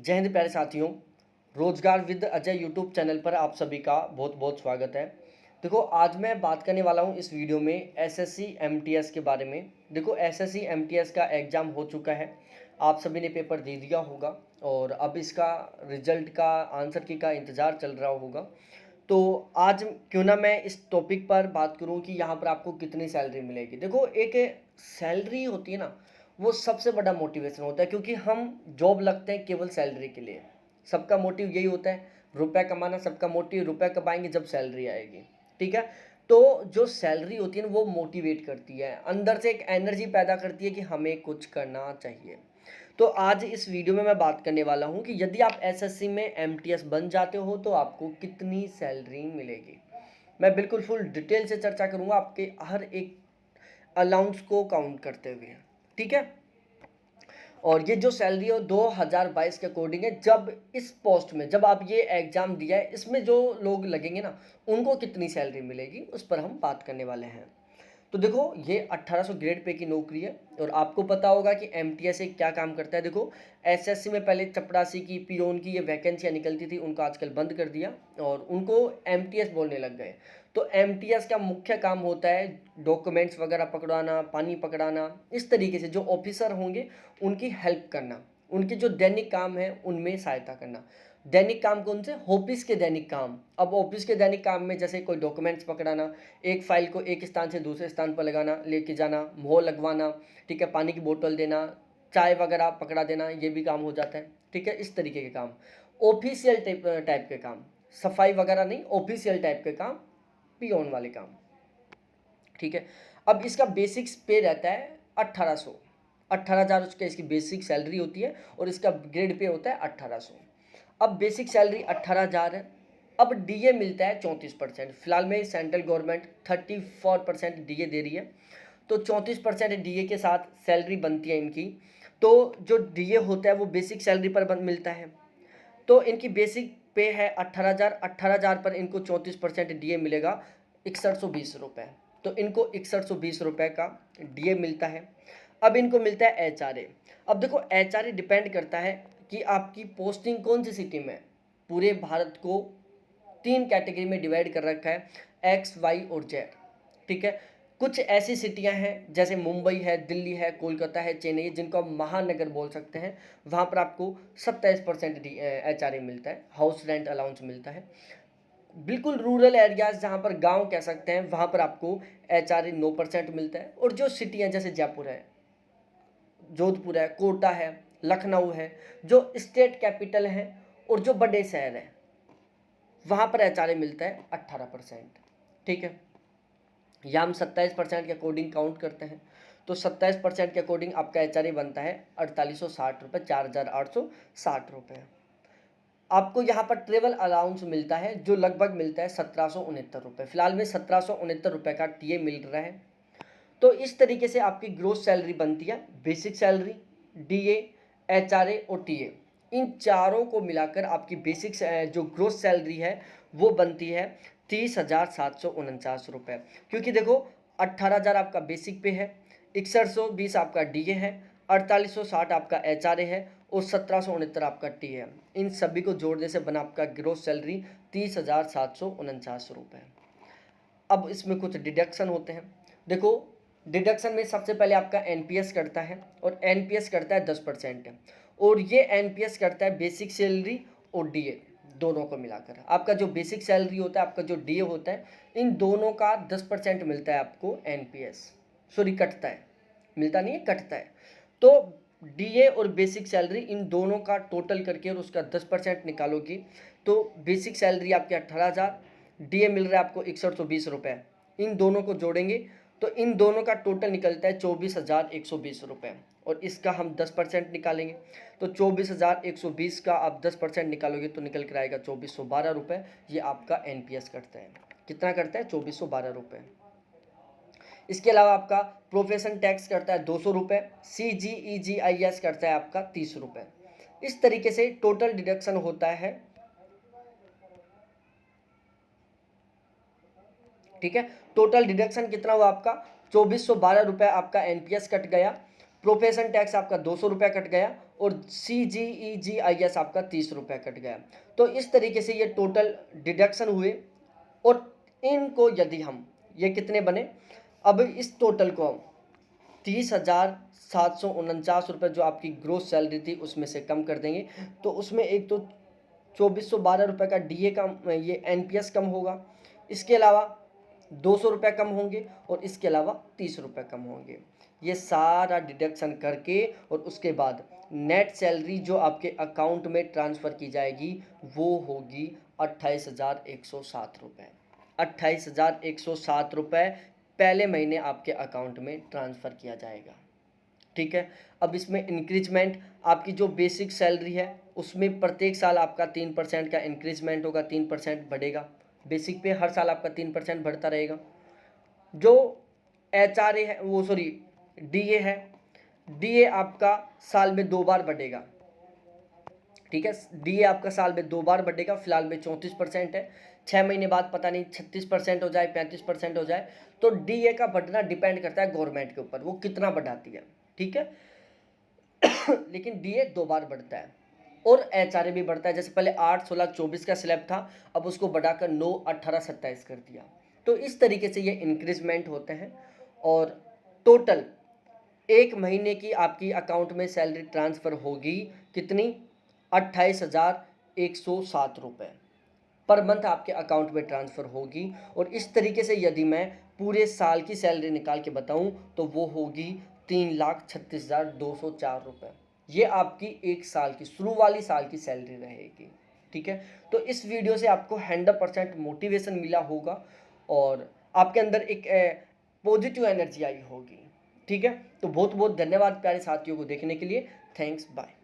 जय हिंद प्यारे साथियों। रोजगार विद अजय यूट्यूब चैनल पर आप सभी का बहुत बहुत स्वागत है। देखो, आज मैं बात करने वाला हूं इस वीडियो में एसएससी एमटीएस के बारे में। देखो, एसएससी एमटीएस का एग्ज़ाम हो चुका है, आप सभी ने पेपर दे दिया होगा और अब इसका रिजल्ट का आंसर की का इंतज़ार चल रहा होगा। तो आज क्यों ना मैं इस टॉपिक पर बात करूं कि यहाँ पर आपको कितनी सैलरी मिलेगी। देखो, एक सैलरी होती है ना, वो सबसे बड़ा मोटिवेशन होता है, क्योंकि हम जॉब लगते हैं केवल सैलरी के लिए। सबका मोटिव यही होता है, रुपया कमाना। सबका मोटिव रुपया कमाएंगे जब सैलरी आएगी, ठीक है। तो जो सैलरी होती है ना, वो मोटिवेट करती है, अंदर से एक एनर्जी पैदा करती है कि हमें कुछ करना चाहिए। तो आज इस वीडियो में मैं बात करने वाला हूं कि यदि आप एसएससी में एमटीएस बन जाते हो तो आपको कितनी सैलरी मिलेगी। मैं बिल्कुल फुल डिटेल से चर्चा करूंगा आपके हर एक अलाउंस को काउंट करते हुए, ठीक है। और ये जो सैलरी है 2022 के अकॉर्डिंग है। जब इस पोस्ट में जब आप ये एग्ज़ाम दिया है, इसमें जो लोग लगेंगे ना, उनको कितनी सैलरी मिलेगी उस पर हम बात करने वाले हैं। तो देखो, ये 1800 ग्रेड पे की नौकरी है और आपको पता होगा कि एमटीएस एक क्या काम करता है। देखो, एसएससी में पहले चपरासी की, पियोन की ये वैकेंसियाँ निकलती थी, उनको आजकल बंद कर दिया और उनको एमटीएस बोलने लग गए। तो एमटीएस का मुख्य काम होता है डॉक्यूमेंट्स वगैरह पकड़ाना, पानी पकड़ाना। इस तरीके से जो ऑफिसर होंगे उनकी हेल्प करना, उनके जो दैनिक काम है उनमें सहायता करना। दैनिक काम कौन से? ऑफिस के दैनिक काम। अब ऑफिस के दैनिक काम में जैसे कोई डॉक्यूमेंट्स पकड़ाना, एक फाइल को एक स्थान से दूसरे स्थान पर लगाना, लेके जाना, मोहर लगवाना, ठीक है, पानी की बोतल देना, चाय वगैरह पकड़ा देना, ये भी काम हो जाता है, ठीक है। इस तरीके के काम ऑफिशियल टाइप के काम, सफाई वगैरह नहीं, ऑफिशियल टाइप के काम, पियोन वाले काम, ठीक है। अब इसका बेसिक्स पे रहता है 18,000 उसका इसकी बेसिक सैलरी होती है और इसका ग्रेड पे होता है 1800। अब बेसिक सैलरी 18,000 है। अब डीए मिलता है 34%। फिलहाल में सेंट्रल गवर्नमेंट 34% डीए दे रही है, तो 34% डीए के साथ सैलरी बनती है इनकी। तो जो डीए होता है वो बेसिक सैलरी पर मिलता है। तो इनकी बेसिक पे है 18,000। 18,000 पर इनको 34% डीए मिलेगा, 6120 रुपये। तो इनको 6120 रुपये का डीए मिलता है। अब इनको मिलता है एचआरए। अब देखो, एचआरए डिपेंड करता है कि आपकी पोस्टिंग कौन सी सिटी में। पूरे भारत को 3 कैटेगरी में डिवाइड कर रखा है, एक्स, वाई और जेड, ठीक है। कुछ ऐसी सिटियां हैं जैसे मुंबई है, दिल्ली है, कोलकाता है, चेन्नई, जिनको आप महानगर बोल सकते हैं। वहाँ पर आपको 27% एचआरए मिलता है, हाउस रेंट अलाउंस मिलता है। बिल्कुल रूरल एरियाज, जहाँ पर गांव कह सकते हैं, वहाँ पर आपको एचआरए 9% मिलता है। और जो सिटियाँ जैसे जयपुर है, जोधपुर है, कोटा है, लखनऊ है, जो स्टेट कैपिटल हैं और जो बड़े शहर हैं, वहाँ पर एचआरए मिलता है 18%, ठीक है। यहाँ हम 27% के अकॉर्डिंग काउंट करते हैं, तो 27% के अकॉर्डिंग आपका एचआरए बनता है 4860 रुपये, 4860 रुपये। आपको यहाँ पर ट्रेवल अलाउंस मिलता है जो लगभग मिलता है 1769 रुपये। फिलहाल में 1769 रुपये का टीए मिल रहा है। तो इस तरीके से आपकी ग्रोस सैलरी बनती है। बेसिक सैलरी, डीए, एचआरए और टीए, इन चारों को मिलाकर आपकी बेसिक जो ग्रोस सैलरी है वो बनती है 30,749 रुपये। क्योंकि देखो, 18,000 आपका बेसिक पे है, 6120 आपका डीए है, 4860 आपका एचआरए है और 1769 आपका टीए है। इन सभी को जोड़ने से बना आपका ग्रोस सैलरी 30,749 रुपये। अब इसमें कुछ डिडक्शन होते हैं। देखो, डिडक्शन में सबसे पहले आपका एनपीएस करता है और एनपीएस करता है 10%। और ये एनपीएस करता है बेसिक सैलरी और डीए दोनों को मिलाकर। आपका जो बेसिक सैलरी होता है, आपका जो डीए होता है, इन दोनों का 10% मिलता है आपको एनपीएस। सॉरी, कटता है, मिलता नहीं है, कटता है। तो डीए और बेसिक सैलरी इन दोनों का टोटल करके और उसका 10% निकालोगी तो बेसिक सैलरी आपकी 18,000, डीए मिल रहा है आपको 6120 रुपये। इन दोनों को जोड़ेंगे तो इन दोनों का टोटल निकलता है 24,120 रुपये और इसका हम 10% निकालेंगे। तो 24,120 का आप 10% निकालोगे तो निकल कर आएगा 2412 रुपये। ये आपका एनपीएस करता है। कितना करता है? 2412 रुपये। इसके अलावा आपका प्रोफेशन टैक्स करता है 200 रुपये, CGEGIS करता है आपका 30 रुपये। इस तरीके से टोटल डिडक्शन होता है, ठीक है। टोटल डिडक्शन कितना हुआ आपका? 2412 रुपये आपका एनपीएस कट गया, प्रोफेशन टैक्स आपका 200 रुपये कट गया और CGEGIS आपका 30 रुपये कट गया। तो इस तरीके से ये टोटल डिडक्शन हुए और इनको यदि हम ये कितने बने, अब इस टोटल को हम 30,749 रुपये जो आपकी ग्रोस सैलरी थी उसमें से कम कर देंगे। तो उसमें एक तो 2412 रुपये का DA का ये NPS कम होगा, इसके अलावा 200 रुपये कम होंगे और इसके अलावा 30 रुपये कम होंगे। ये सारा डिडक्शन करके और उसके बाद नेट सैलरी जो आपके अकाउंट में ट्रांसफ़र की जाएगी वो होगी 28,107 रुपये। 28,107 रुपये पहले महीने आपके अकाउंट में ट्रांसफ़र किया जाएगा। ठीक है, अब इसमें इंक्रीजमेंट आपकी जो बेसिक सैलरी है उसमें प्रत्येक साल आपका 3% का इंक्रीजमेंट होगा, 3% बढ़ेगा। बेसिक पे हर साल आपका 3% बढ़ता रहेगा। जो HRA है वो सॉरी DA है, DA आपका साल में 2 बार बढ़ेगा। ठीक है, DA आपका साल में 2 बार बढ़ेगा। फिलहाल में 34% है, 6 महीने बाद पता नहीं 36% हो जाए, 35% हो जाए। तो DA का बढ़ना डिपेंड करता है गवर्नमेंट के ऊपर, वो कितना बढ़ाती है। ठीक है लेकिन DA 2 बार बढ़ता है और HRA भी बढ़ता है। जैसे पहले 8, 16, 24 का स्लैब था, अब उसको बढ़ाकर 9, 18, 27 कर दिया। तो इस तरीके से ये इंक्रीजमेंट होते हैं और टोटल एक महीने की आपकी अकाउंट में सैलरी ट्रांसफ़र होगी कितनी, 28,107 रुपये पर मंथ आपके अकाउंट में ट्रांसफ़र होगी। और इस तरीके से यदि मैं पूरे साल की सैलरी निकाल के बताऊं तो वो होगी 3,36,204 रुपये। ये आपकी एक साल की शुरू वाली साल की सैलरी रहेगी। ठीक है, तो इस वीडियो से आपको 100% मोटिवेशन मिला होगा और आपके अंदर एक पॉजिटिव एनर्जी आई होगी। ठीक है, तो बहुत बहुत धन्यवाद प्यारे साथियों को देखने के लिए। Thanks, bye.